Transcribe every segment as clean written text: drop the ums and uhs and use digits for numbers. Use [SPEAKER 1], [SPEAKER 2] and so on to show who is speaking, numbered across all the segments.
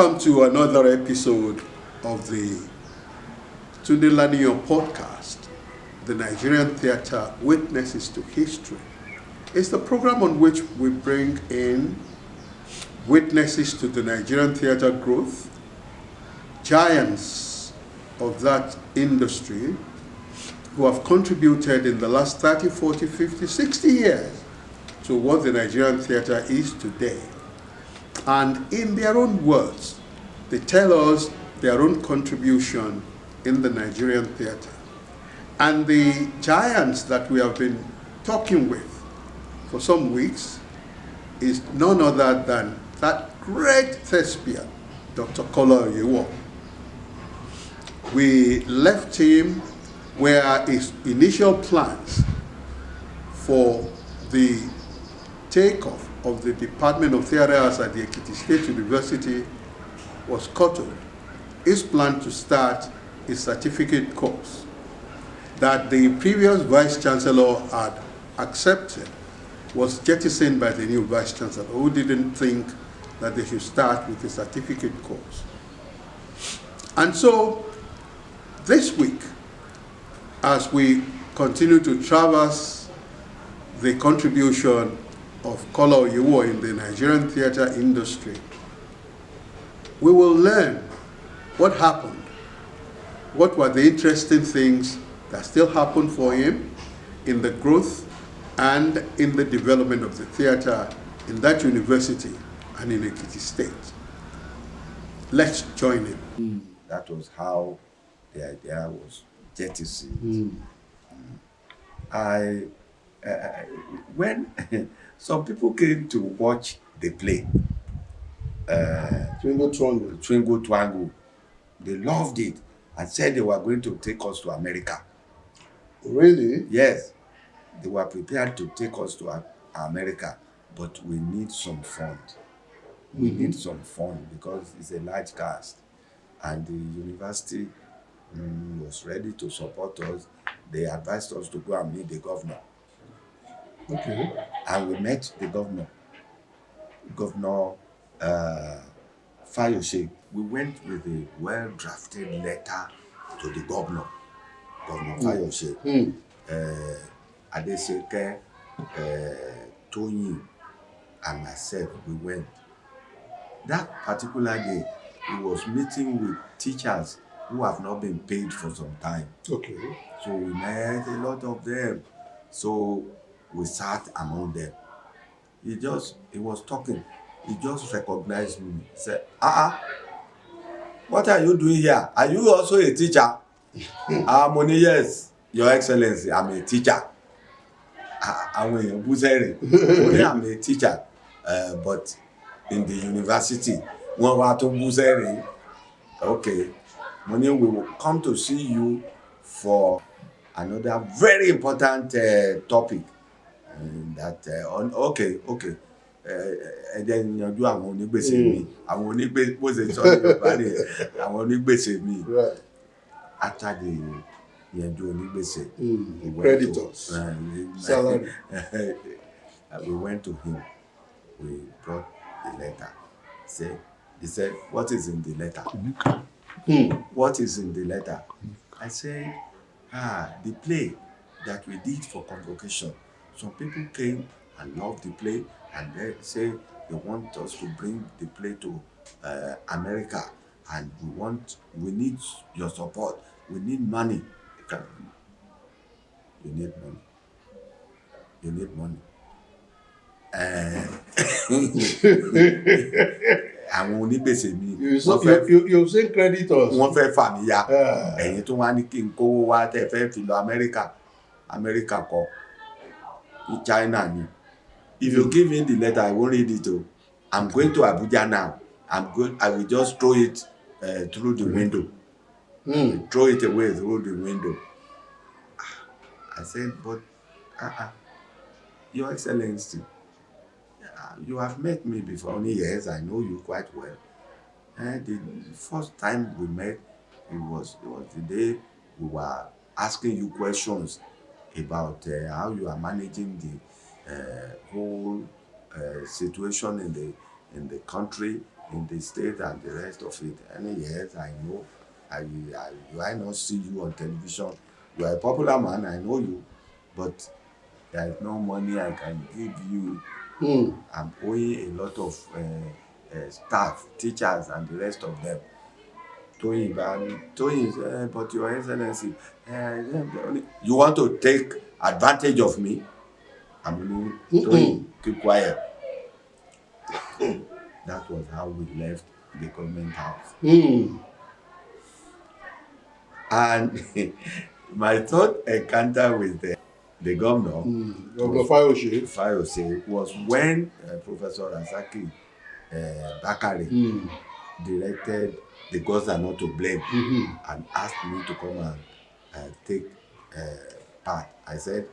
[SPEAKER 1] Welcome to another episode of the Tunde Laniyo podcast, The Nigerian Theatre Witnesses to History. It's the program on which we bring in witnesses to the Nigerian theatre growth, giants of that industry who have contributed in the last 30, 40, 50, 60 years to what the Nigerian theatre is today. And in their own words, they tell us their own contribution in the Nigerian theatre. And the giants that we have been talking with for some weeks is none other than that great thespian, Dr. Kola Oyewo. We left him where his initial plans for the takeoff of the Department of Theatre Arts at the Ekiti State University was scuttled. His plan to start a certificate course that the previous Vice Chancellor had accepted was jettisoned by the new Vice Chancellor, who didn't think that they should start with a certificate course. And so, this week, as we continue to traverse the contribution of Kola Oyewo in the Nigerian theatre industry, we will learn what happened, what were the interesting things that still happen for him in the growth and in the development of the theatre in that university and in Ekiti State. Let's join him.
[SPEAKER 2] That was how the idea was jettisoned. When some people came to watch the play, Twingo Twango, they loved it and said they were going to take us to America.
[SPEAKER 1] Really?
[SPEAKER 2] Yes, they were prepared to take us to America, but we need some fund. We need some fund because it's a large cast, and the university was ready to support us. They advised us to go and meet the governor.
[SPEAKER 1] Okay.
[SPEAKER 2] And we met the governor, Governor Fayose. We went with a well-drafted letter to the governor, Governor Fayose. Adeseke, Tony, and myself, we went. That particular day, we was meeting with teachers who have not been paid for some time.
[SPEAKER 1] Okay.
[SPEAKER 2] So we met a lot of them. So we sat among them. He was talking. He just recognized me. He said, what are you doing here? Are you also a teacher? Moni, yes, Your Excellency, I'm a teacher. I'm a teacher, but in the university. Okay, Moni, we will come to see you for another very important topic. Okay. And then you do àwọn onígbèsè mi. Àwọn onígbèsè bó ṣe sọ ní Yorùbá ni àwọn onígbèsè mi. After the yanjú onígbèsè.
[SPEAKER 1] Creditors. Salary.
[SPEAKER 2] We went to him. We brought the letter. He said, what is in the letter? What is in the letter? I said, the play that we did for convocation. Some people came and loved the play, and they say they want us to bring the play to America, and we need your support. We need money. You need money. You need money. Àwọn onígbèsè mi.
[SPEAKER 1] You say creditors.
[SPEAKER 2] Wọ́n fẹ́ fà mí ya. Ẹ̀yin tó wá ní kí n kówó wá tẹ́ fẹ́ fi lọ Amẹ́ríkà. Amẹ́ríkà kọ́. China ni. If you give me the letter, I won't read it. I'm going to Abuja now. I will just throw it through the window. Throw it away through the window. I said, but Your Excellency, you have met me before. Yes, I know you quite well. The first time we met, it was the day we were asking you questions about how you are managing the whole situation in the country, in the state and the rest of it. And yes, I know. I not see you on television. You are a popular man, I know you, but there is no money I can give you. I'm owing a lot of staff, teachers, and the rest of them. Toyin, but Your Excellency, you want to take advantage of me? I mean, Toyin, keep quiet. That was how we left the government house. And my third encounter with the governor,
[SPEAKER 1] Governor Fayose,
[SPEAKER 2] Fayose, was when Professor Razaki Bakare directed the gods are not to blame and asked me to come and take part. I said,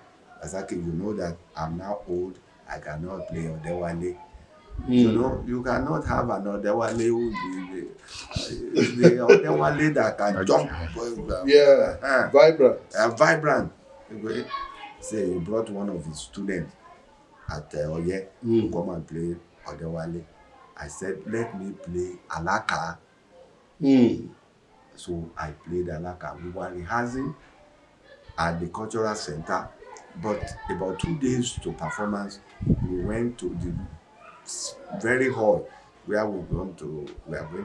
[SPEAKER 2] Razaki, you know that I'm now old, I cannot play Odewale. You know, you cannot have an Odewale who the Odewale that can jump.
[SPEAKER 1] vibrant.
[SPEAKER 2] Vibrant. Say he brought one of his students at Oye to come and play Odewale. I said, let me play Alaka. So I played Alaka. We were rehearsing at the cultural center, but about 2 days to performance, we went to the very hall where we are going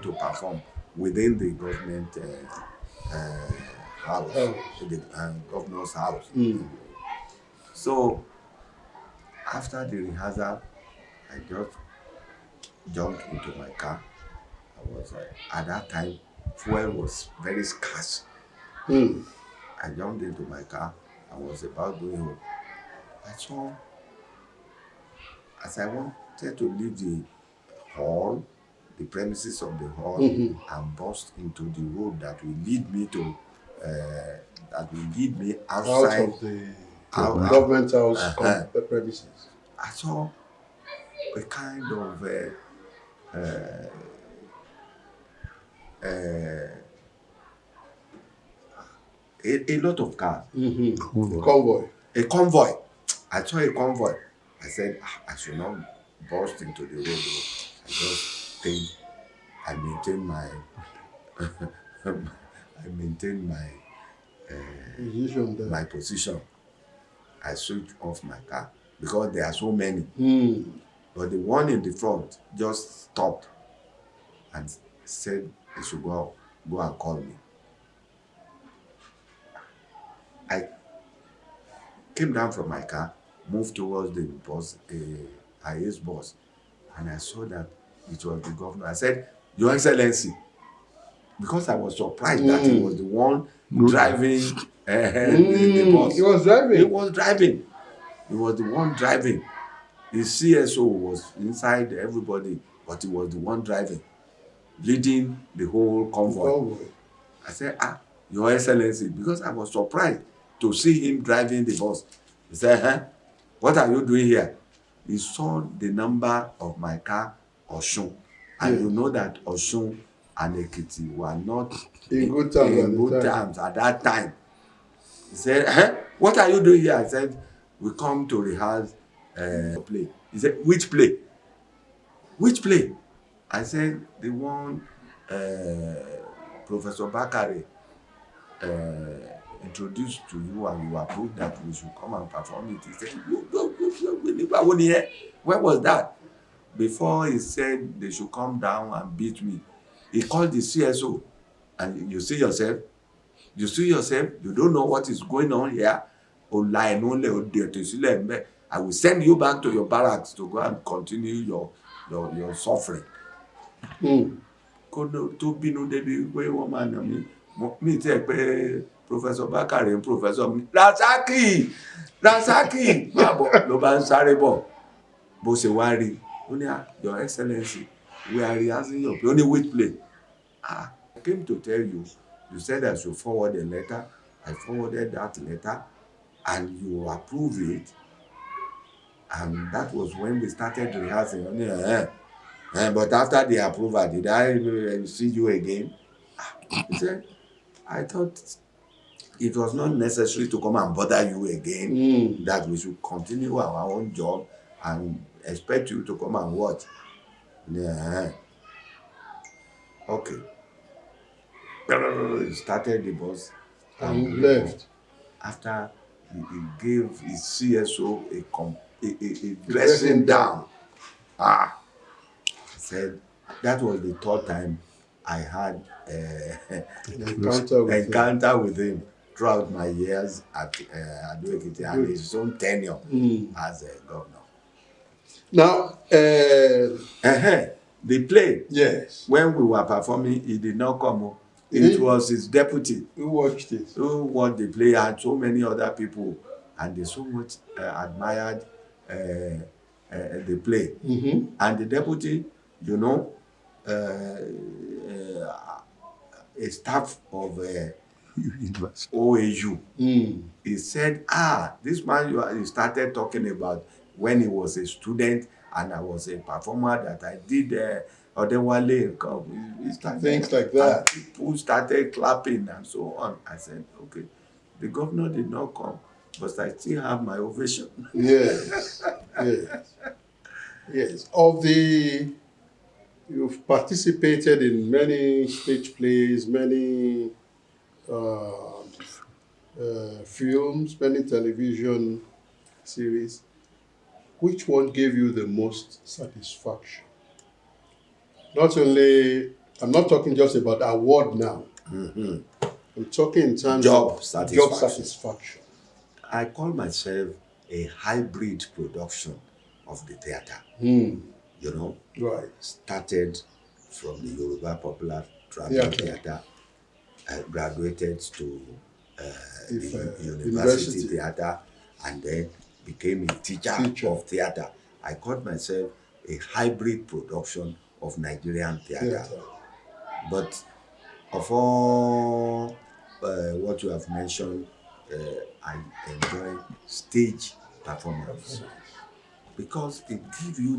[SPEAKER 2] to perform within the government house, the governor's house. So after the rehearsal, I just jumped into my car. I was at that time, fuel was very scarce. I jumped into my car. I was about going home. I saw, as I wanted to leave the hall, the premises of the hall, and burst into the road that will lead me to, outside
[SPEAKER 1] Out of the government house premises.
[SPEAKER 2] I saw a kind of a lot of cars.
[SPEAKER 1] Convoy.
[SPEAKER 2] A convoy. I saw a convoy. I said, I should not burst into the road. I just think I maintain my my position. I switched off my car because there are so many. But the one in the front just stopped and said he should go and call me. I came down from my car, moved towards the bus, highest bus, and I saw that it was the governor. I said, Your Excellency, because I was surprised that he was the one driving the bus.
[SPEAKER 1] He was driving.
[SPEAKER 2] He was driving. He was the one driving. The CSO was inside everybody, but he was the one driving, leading the whole convoy. I said, Your Excellency, because I was surprised to see him driving the bus. He said, what are you doing here? He saw the number of my car, Osun. And you know that Osun and Ekiti were not
[SPEAKER 1] in good terms
[SPEAKER 2] at that time. He said, what are you doing here? I said, we come to rehearse play. He said, which play? Which play? I said, the one Professor Bakare introduced to you and you approved that we should come and perform it. He said, where was that? Before he said they should come down and beat me, he called the CSO. And you see yourself, you don't know what is going on here. I will send you back to your barracks to go and continue your suffering. To bínú débi pé wọ́n máa nà mí mi tí ẹ pé Professor Bakare Professor mi Rasaki máa bọ̀ ló bá ń sáré bọ̀ bó ṣe wá rí ó ní Your Excellency we are rehearsing your play only which play I came to tell you said I should forward a letter. I forwarded that letter and you approve it, and that was when we started rehearsing. But after the approval, did I see you again? He said, I thought it was not necessary to come and bother you again, that we should continue our own job and expect you to come and watch. Okay. He started the bus
[SPEAKER 1] And
[SPEAKER 2] drove off.
[SPEAKER 1] left.
[SPEAKER 2] After he gave his CSO a
[SPEAKER 1] Dressing
[SPEAKER 2] dressing down. Ah, he said that was the third time I had
[SPEAKER 1] An encounter with him.
[SPEAKER 2] encounter with him throughout my years at Ado Ekiti and his own tenure as a governor.
[SPEAKER 1] Now,
[SPEAKER 2] The play,
[SPEAKER 1] yes.
[SPEAKER 2] when we were performing, he did not come.
[SPEAKER 1] He-
[SPEAKER 2] It was his deputy
[SPEAKER 1] Who watched it?
[SPEAKER 2] who watched the play and so many other people, and they so much admired the play. And the deputy, you know, a staff of OAU, he said, this man you started talking about when he was a student and I was a performer that I did Odewale, he started,
[SPEAKER 1] Things like that.
[SPEAKER 2] and people started clapping and so on. I said, okay, the governor did not come, but I still have my ovation.
[SPEAKER 1] Yes. Yes. Yes. You've participated in many stage plays, many films, many television series. Which one gave you the most satisfaction? Not only, I'm not talking just about award now. I'm talking in terms
[SPEAKER 2] Job
[SPEAKER 1] of
[SPEAKER 2] satisfaction.
[SPEAKER 1] job satisfaction.
[SPEAKER 2] I call myself a hybrid production of the theatre. You know,
[SPEAKER 1] Right.
[SPEAKER 2] started from the Yoruba Popular Drama Theatre, graduated to the University Theatre, and then became a teacher of theatre. I called myself a hybrid production of Nigerian theatre. But of all what you have mentioned, I enjoy stage performance because it gives you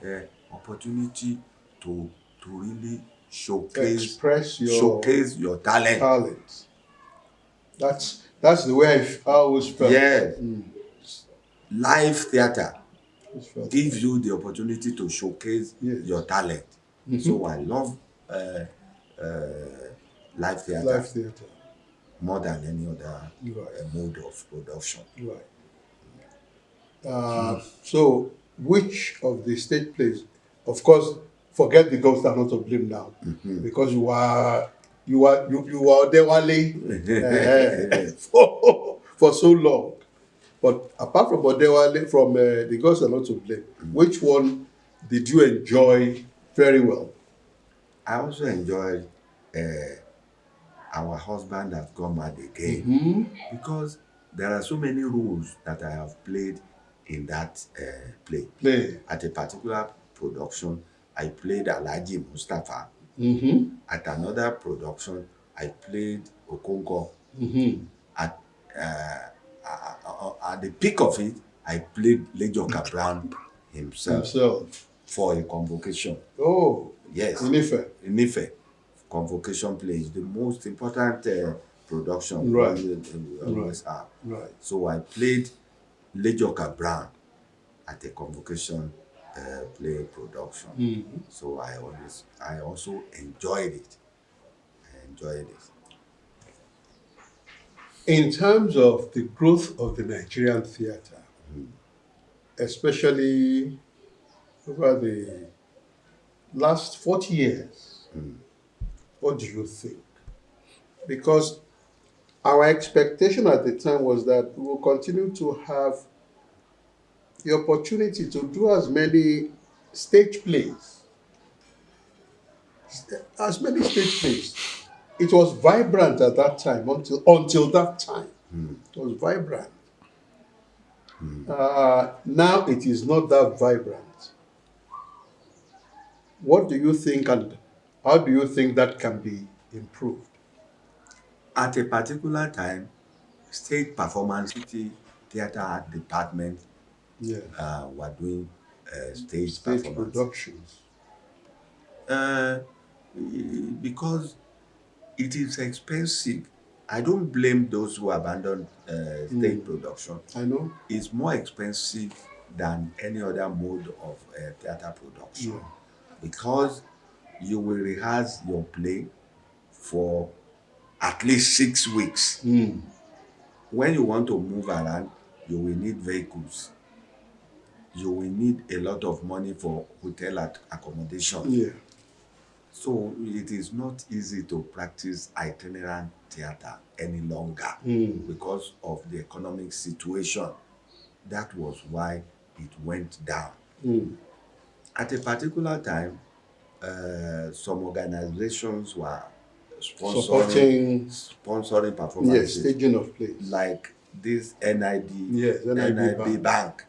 [SPEAKER 2] the opportunity to really showcase your talent.
[SPEAKER 1] That's the way I always felt.
[SPEAKER 2] Yes. Live theatre gives you the opportunity to showcase your talent. So I love live theatre more than any other mode of production.
[SPEAKER 1] Right. So, which of the stage plays? Of course, forget the ghosts are not to blame now, because you are Odewale for so long. But apart from Odewale, from the ghosts are not to blame, which one did you enjoy very well?
[SPEAKER 2] I also enjoyed Our Husband Has Gone Mad Again, because there are so many roles that I have played in that play. At a particular production, I played Alhaji Mustafa. At another production, I played Okonkwo. At the peak of it, I played Lejoka Brown himself for a convocation.
[SPEAKER 1] Oh,
[SPEAKER 2] yes.
[SPEAKER 1] In
[SPEAKER 2] Ife. Convocation play is the most important production we always have.
[SPEAKER 1] Right.
[SPEAKER 2] So I played Lejoka Brown at a convocation play production. So I also enjoyed it.
[SPEAKER 1] In terms of the growth of the Nigerian theatre, especially over the last 40 years, what do you think? Because our expectation at the time was that we will continue to have the opportunity to do as many stage plays. It was vibrant at that time, until that time. It was vibrant. Now it is not that vibrant. What do you think, and how do you think that can be improved?
[SPEAKER 2] At a particular time, stage performance, theatre art department were doing stage performance
[SPEAKER 1] productions.
[SPEAKER 2] Because it is expensive. I don't blame those who abandoned stage production.
[SPEAKER 1] I know.
[SPEAKER 2] It's more expensive than any other mode of theatre production. Because you will rehearse your play for at least 6 weeks. When you want to move around, you will need vehicles. You will need a lot of money for hotel accommodation.
[SPEAKER 1] Yeah.
[SPEAKER 2] So it is not easy to practice itinerant theater any longer because of the economic situation. That was why it went down. At a particular time, some organizations were sponsoring performances.
[SPEAKER 1] Yes, staging of plays.
[SPEAKER 2] Like this NIB,
[SPEAKER 1] Yes, NIB
[SPEAKER 2] Bank.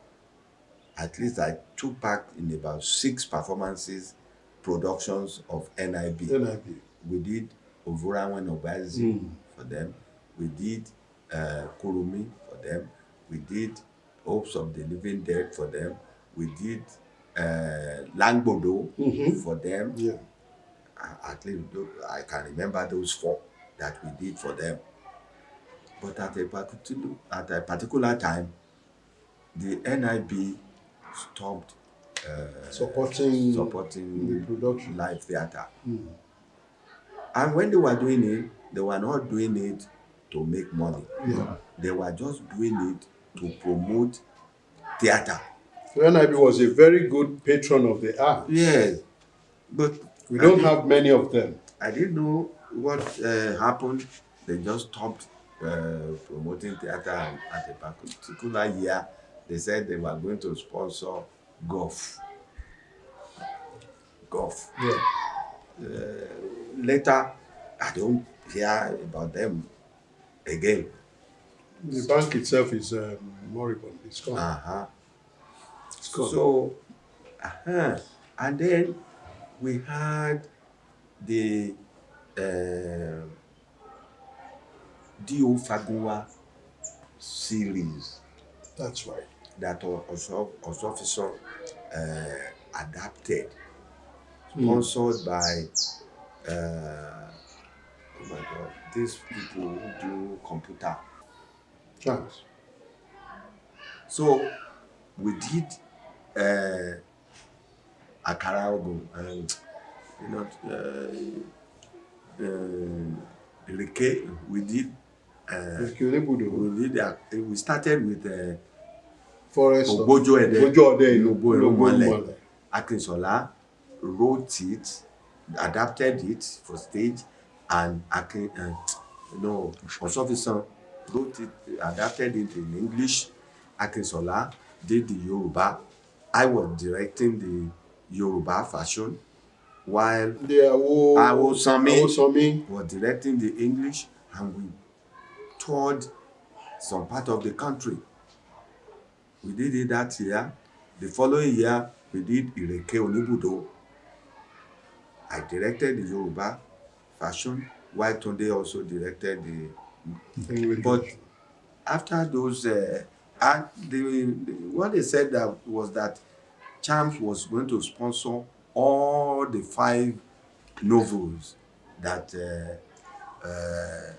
[SPEAKER 2] At least I took part in about 6 productions of NIB. We did Ovurawen Obazi for them. We did Kurumi for them. We did Hopes of the Living Dead for them. We did Langbodo for them.
[SPEAKER 1] Yeah.
[SPEAKER 2] At least I can remember those 4 that we did for them. But at a particular time, the NIB stopped supporting
[SPEAKER 1] the production,
[SPEAKER 2] live theater. And when they were doing it, they were not doing it to make money.
[SPEAKER 1] Yeah.
[SPEAKER 2] They were just doing it to promote theater.
[SPEAKER 1] So NIB was a very good patron of the arts.
[SPEAKER 2] Yes, but
[SPEAKER 1] we don't have many of them.
[SPEAKER 2] I didn't know what happened. They just stopped promoting theater, and at a particular year, they said they were going to sponsor golf.
[SPEAKER 1] Yeah.
[SPEAKER 2] Later, I don't hear about them again.
[SPEAKER 1] The bank itself is moribund. It's gone. It's gone.
[SPEAKER 2] So, and then we had the D.O. Fagunwa series.
[SPEAKER 1] That's right.
[SPEAKER 2] That Osofisor adapted, sponsored by oh my God, these people who do computer.
[SPEAKER 1] Chance.
[SPEAKER 2] So we did Akaraogo, Rike. We did. We started with
[SPEAKER 1] Forest
[SPEAKER 2] Ogbojo
[SPEAKER 1] Ede.
[SPEAKER 2] Akinsola wrote it, adapted it for stage, and Osofisor wrote it, adapted it in English. Akinsola did the Yoruba. I was directing the Yoruba version, while Awosanmi was directing the English, and we toured some part of the country. We did it that year. The following year, we did Ireke Onibudo. I directed the Yoruba version, while Tunde also directed the English. But after those, what they said was that Champs was going to sponsor all the 5 novels that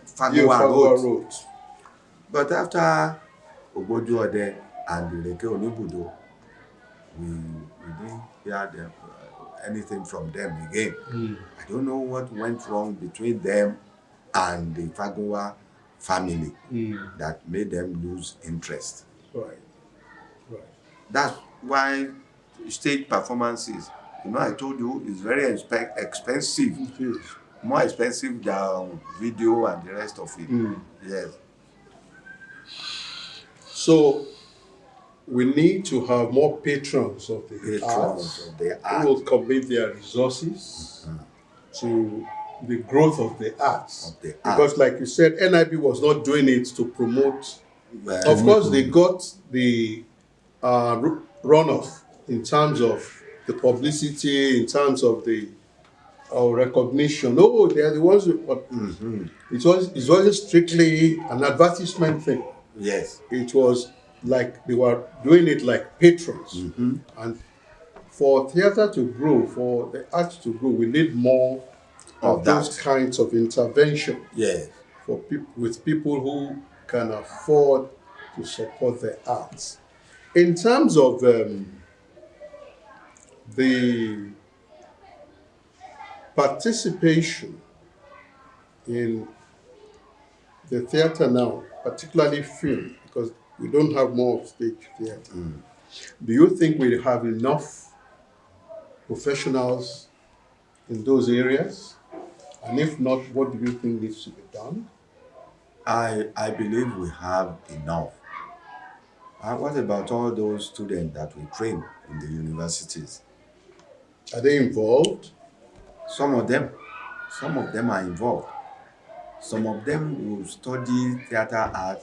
[SPEAKER 2] Fagunwa wrote. But after Ogbojo Ode and Ireke Onibudo, we didn't hear them, anything from them again. I don't know what went wrong between them and the Fagunwa family that made them lose interest.
[SPEAKER 1] Right.
[SPEAKER 2] That's why stage performances, I told you, is very expensive.
[SPEAKER 1] It is.
[SPEAKER 2] More expensive than video and the rest of it. Yes.
[SPEAKER 1] So we need to have more patrons of the arts who will commit their resources to the growth of the arts. Because like you said, NIB was not doing it to promote. Of course, they got the runoff in terms of the publicity, in terms of the recognition. Oh, they are the ones who, but it wasn't strictly an advertisement thing.
[SPEAKER 2] Yes.
[SPEAKER 1] It was like they were doing it like patrons. And for theater to grow, for the arts to grow, we need more of those kinds of intervention.
[SPEAKER 2] Yes.
[SPEAKER 1] For with people who can afford to support the arts. In terms of the participation in the theater now, particularly film, because we don't have more of stage theater. Do you think we have enough professionals in those areas? And if not, what do you think needs to be done?
[SPEAKER 2] I believe we have enough. What about all those students that we train in the universities?
[SPEAKER 1] Are they involved?
[SPEAKER 2] Some of them are involved. Some of them will study theater art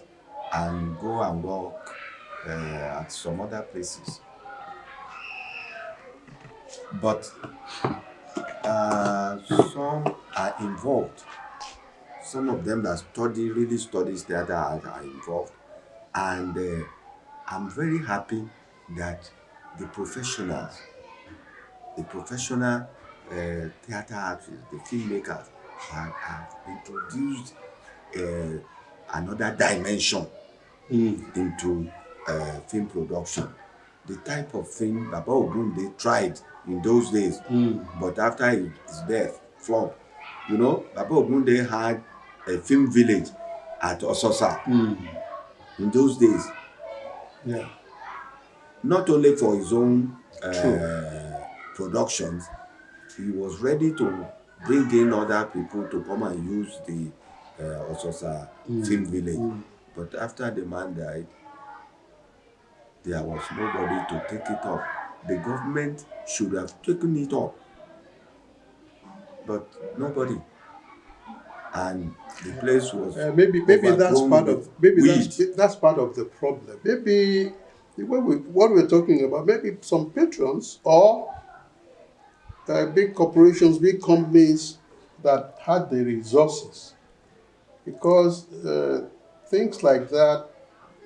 [SPEAKER 2] and go and work at some other places. But some are involved. Some of them that really studies theater art are involved. And I'm very happy that the professional theater artists, the filmmakers, have introduced another dimension into film production. The type of thing Baba Ogunde tried in those days, but after his death, flopped. You know, Baba Ogunde had a film village at Ososa in those days.
[SPEAKER 1] Yeah.
[SPEAKER 2] Not only for his own productions, he was ready to bring in other people to come and use the Ososa film village. But after the man died, there was nobody to take it up. The government should have taken it up, but nobody. And the place was
[SPEAKER 1] maybe that's part of that's part of the problem. Maybe what we're talking about, maybe some patrons or big corporations, big companies that had the resources, because things like that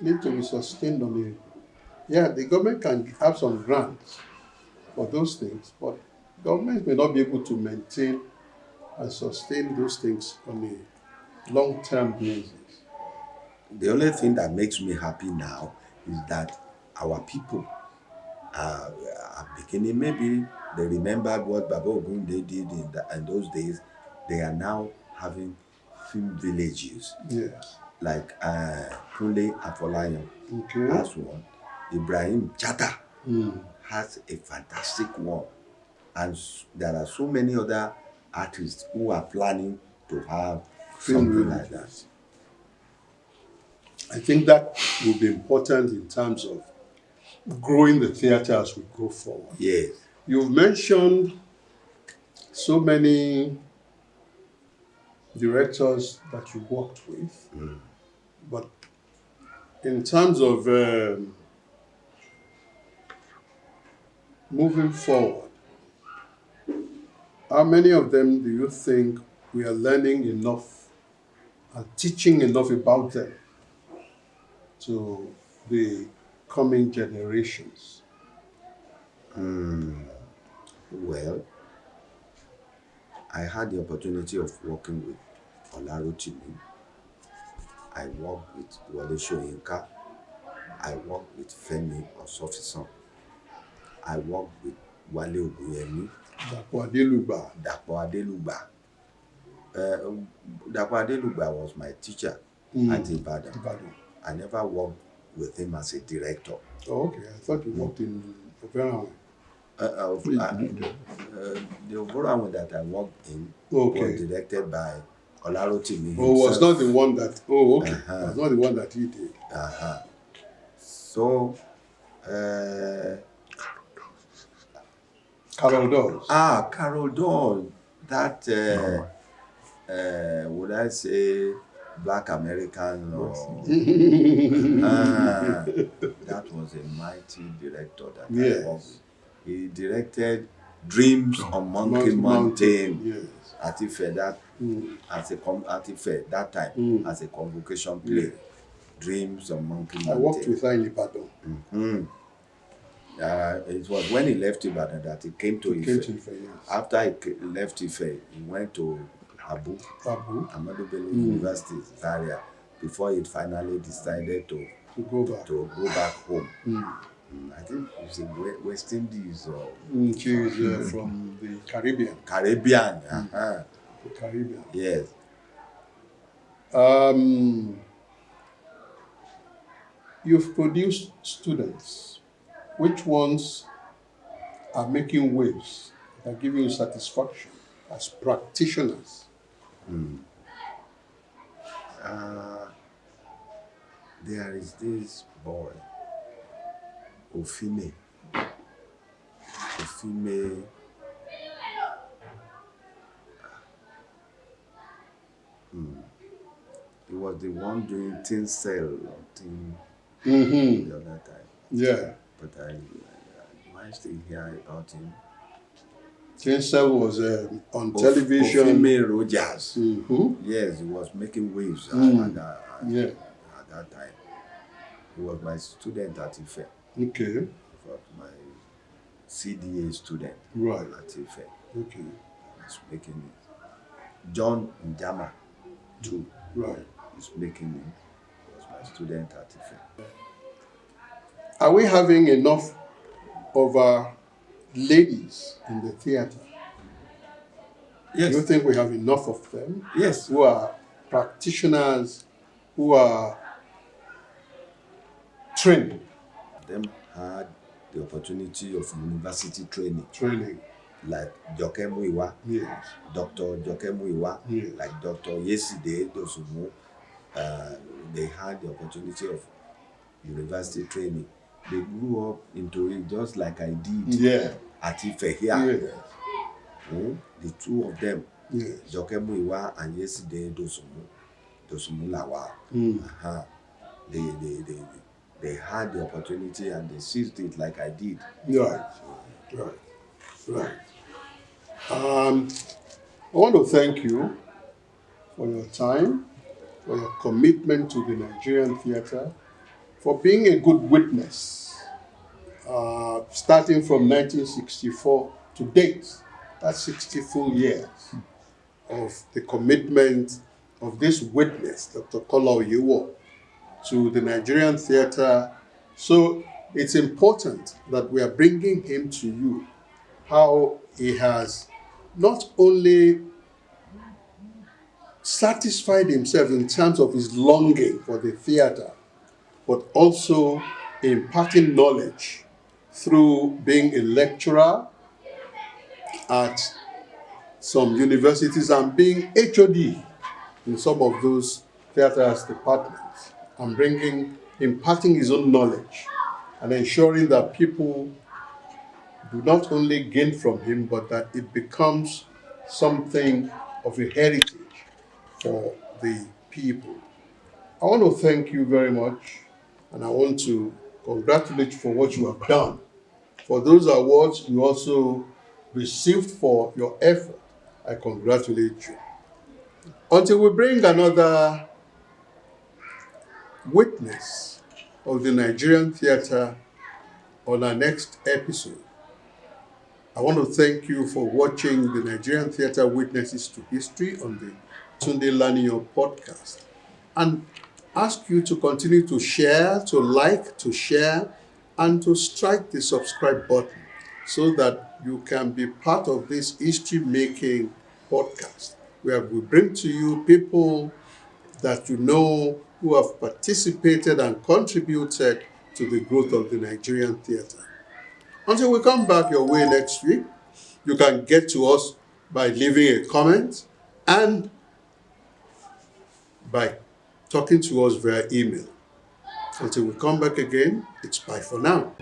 [SPEAKER 1] need to be sustained on the. Yeah, the government can have some grants for those things, but governments may not be able to maintain and sustain those things on a long-term basis.
[SPEAKER 2] The only thing that makes me happy now is that our people are beginning, maybe they remembered what Baba Ogunde did in those days. They are now having film villages.
[SPEAKER 1] Yes.
[SPEAKER 2] Like Kunle Afolayan has one. Ibrahim Chata has a fantastic one. And there are so many other artists who are planning to have something like that.
[SPEAKER 1] I think that will be important in terms of growing the theater as we go forward.
[SPEAKER 2] Yes.
[SPEAKER 1] You've mentioned so many directors that you worked with, but in terms of moving forward, how many of them do you think we are learning enough and teaching enough about them to the coming generations?
[SPEAKER 2] Well, I had the opportunity of working with Olarotimi. I worked with Wole Soyinka. I worked with Femi Osofisan. I worked with Wale Ogunyemi.
[SPEAKER 1] Dapo Adelugba.
[SPEAKER 2] Dapo Adelugba was my teacher at Ibadan. I never worked with him as a director.
[SPEAKER 1] Oh, okay. I thought you worked in Oberanwe.
[SPEAKER 2] The Oberanwe that I worked in was directed by Olarotimi himself.
[SPEAKER 1] Was not the one that. Was not the one that he did.
[SPEAKER 2] So,
[SPEAKER 1] Carol Dawes.
[SPEAKER 2] Carol Dawes. That would I say Black American or that was a mighty director that I worked with. He directed Dreams on Monkey Mountain.
[SPEAKER 1] Yes.
[SPEAKER 2] At Ife that time as a convocation play. Dreams on Monkey Mountain.
[SPEAKER 1] I worked with her in Ibadan.
[SPEAKER 2] It was when he left Ibadan that he came to Ife.
[SPEAKER 1] Yes.
[SPEAKER 2] After he left Ife, he went to Ahmadu Bello University, Zaria, before he finally decided to go back home. I think it's in West Indies or
[SPEAKER 1] She is from the Caribbean.
[SPEAKER 2] Caribbean.
[SPEAKER 1] The Caribbean.
[SPEAKER 2] Yes.
[SPEAKER 1] You've produced students. Which ones are making waves, that are giving you satisfaction as practitioners?
[SPEAKER 2] There is this boy, Ofime. He was the one doing Tin Cell the other time.
[SPEAKER 1] Yeah.
[SPEAKER 2] But I still hear about him.
[SPEAKER 1] Tinsel was on television.
[SPEAKER 2] Ofime Rogers.
[SPEAKER 1] Mm-hmm.
[SPEAKER 2] Yes, he was making waves
[SPEAKER 1] Yeah.
[SPEAKER 2] at that time. He was my student at Ife.
[SPEAKER 1] Okay.
[SPEAKER 2] He was my CDA student
[SPEAKER 1] Right.
[SPEAKER 2] at Ife.
[SPEAKER 1] Okay.
[SPEAKER 2] He was making it. John Njama, too.
[SPEAKER 1] Right.
[SPEAKER 2] He's making it. He was my student at Ife.
[SPEAKER 1] Are we having enough of our ladies in the theater?
[SPEAKER 2] Yes.
[SPEAKER 1] Do you think we have enough of them?
[SPEAKER 2] Yes.
[SPEAKER 1] Who are practitioners, who are trained?
[SPEAKER 2] Them had the opportunity of university training. Like Joke Muiwa,
[SPEAKER 1] Yes.
[SPEAKER 2] Dr. Joke Muiwa,
[SPEAKER 1] Yes.
[SPEAKER 2] like Dr. Yeside Dosumu. They had the opportunity of university training. They grew up into it just like I did at Ife here.
[SPEAKER 1] Yes.
[SPEAKER 2] The two of them,
[SPEAKER 1] Yes.
[SPEAKER 2] Joke Muiwa and Yeside Dosumu Lawa. They had the opportunity and they seized it like I did.
[SPEAKER 1] Right. I want to thank you for your time, for your commitment to the Nigerian theatre, for being a good witness, starting from 1964 to date. That's 60 full years of the commitment of this witness, Dr. Kola Oyewo, to the Nigerian theatre. So it's important that we are bringing him to you, how he has not only satisfied himself in terms of his longing for the theatre, but also imparting knowledge through being a lecturer at some universities and being HOD in some of those theatres departments, and imparting his own knowledge and ensuring that people do not only gain from him, but that it becomes something of a heritage for the people. I want to thank you very much, and I want to congratulate you for what you have done. For those awards you also received for your effort, I congratulate you. Until we bring another witness of the Nigerian theatre on our next episode, I want to thank you for watching the Nigerian Theatre Witnesses to History on the Tunde Lanio podcast, and ask you to continue to share, to like, to share, and to strike the subscribe button so that you can be part of this history-making podcast, where we bring to you people that you know who have participated and contributed to the growth of the Nigerian theatre. Until we come back your way next week, you can get to us by leaving a comment and by talking to us via email. Until we come back again, it's bye for now.